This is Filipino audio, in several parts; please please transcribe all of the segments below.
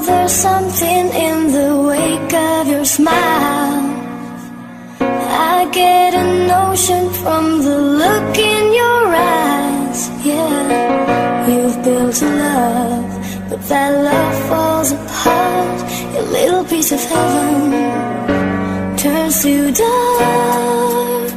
there's something in the wake of your smile. I get a notion from the look in your eyes. Yeah, you've built a love, but that love falls apart. Your little piece of heaven turns to dark.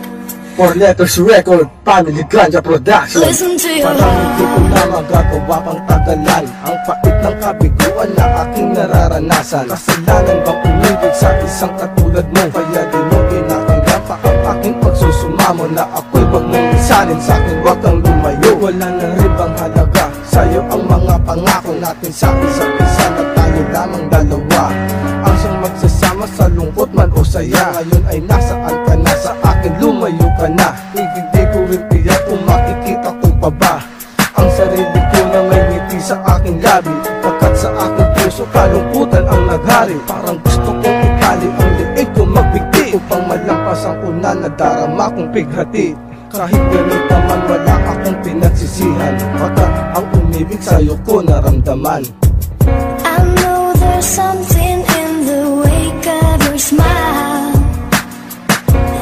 4 Letters Record, Family Ganja Production. Listen to your Parang hindi ko na magagawa pang tagalan ang pait ng kabiguan na aking nararanasan. Kasalanan bang umibig sa isang katulad mo? Kaya di mo kinatanggap ang aking pagsusumamo na ako'y wag mong isalin sa'kin, wag kang lumayo. Wala na rin bang halaga sa'yo ang mga pangako natin sa isa't isa na tayo lamang dalawa ang siyang magsasama sa lungkot man o saya. Ngayon ay nasaan ka na, sa akin lumayo ka na. Hindi ko rin tiyak kung makikita ko pa ba ang sarili ko na may ngiti sa aking labi, pagkat sa aking puso kalungkutan ang naghari. Parang gusto kong ikali ang liig ko magbigti upang malampas ang una na darama kong pighati. Kahit ganit naman wala akong pinagsisihan, pagkat ang umibig sa'yo ko naramdaman. I know there's something in the wake of your smile.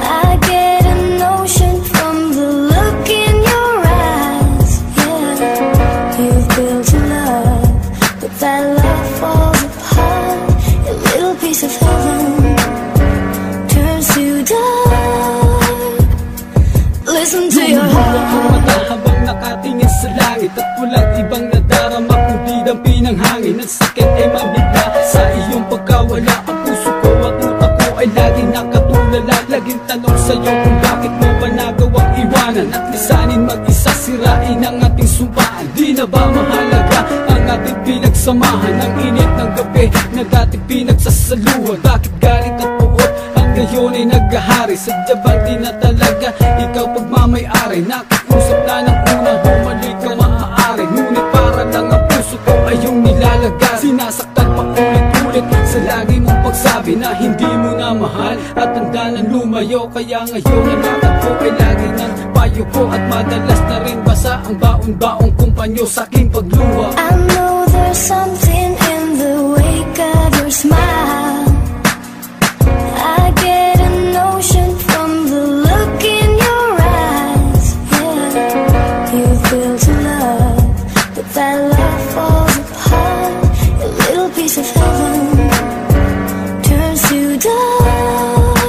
I get a notion from the look in your eyes. Yeah, you've built a love, but that love falls apart. Your little piece of heaven turns to dark. Listen to your heart. Habang nakatingin sa langit at walang ibang nadarama kundi dampi ng hangin. Ang sakit ay mabigla sa iyong pagkawala. Ang puso ko at utak ko ay laging nakatulala. Laging tanong sa'yo kung bakit mo ba nagawang iwanan at lisanin mag-isa, sirain ang ating sumpaan. Di na ba mahalaga ang ating pinagsamahan? Ang init ng gabi na dati pinagsasaluhan. Bakit galit at puot ang ngayon ay naghahari? Sadya bang di na talaga ikaw pagmamayari? Nakikusap na ng una, bumalik ka maaari. Ngunit para lang ang puso ko ay yung nilalaga. Sinasaktan pa ulit-ulit sa lagi mong pagsabi na hindi mo na mahal at handa nang lumayo. Kaya ngayon ang lakad ko ay lagi ng payo ko at madalas na rin basa ang baon-baong kumpanyo sa aking pagluha. I know there's something in the wake of your smile. I get a notion from the look in your eyes. Yeah, you've built a love, but that love falls apart. Your little piece of heaven turns to dark.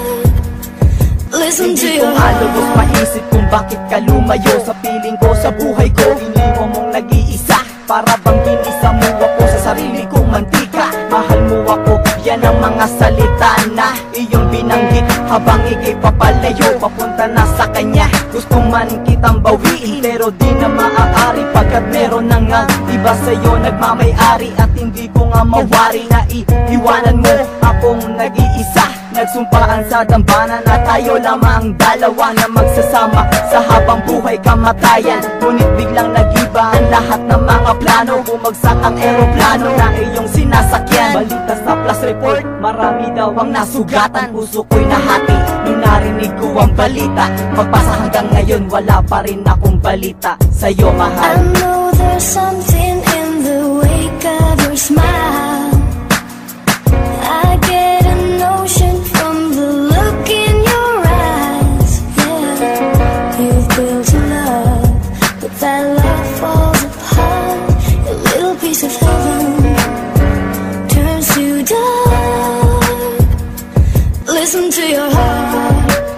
Listen to your heart. Hindi ko malubos maisip kung bakit ka lumayo sa piling ko, sa buhay ko. Iniwan mong nag-iisa, para bang ginisa mo ako sa sarili kong mantika. Mahal mo ako, yan ang mga salita na iyong binanggit habang ika'y papalayo, papunta na sa kanya. Gusto man kitang bawiin, pero di na maaari, pagkat meron na nga iba sa'yo nagmamay-ari. At hindi ko nga mawari na iiwanan mo akong nag-iisa. Nagsumpaan sa dambana na tayo lamang dalawa na magsasama sa habang buhay kamatayan. Ngunit biglang nagiba ang lahat ng mga plano. Bumagsak ang eroplano na iyong sinasakyan. Balita sa plus report, marami daw ang nasugatan. Puso ko'y nahati nung narinig ko ang balita. Magpasa hanggang ngayon wala pa rin akong balita sa'yo, mahal. I know there's something in the wake of your smile. I get a notion from the look in your eyes. Yeah, you've built a love, but that love falls apart. Your little piece of heaven turns to dark. Listen to your heart.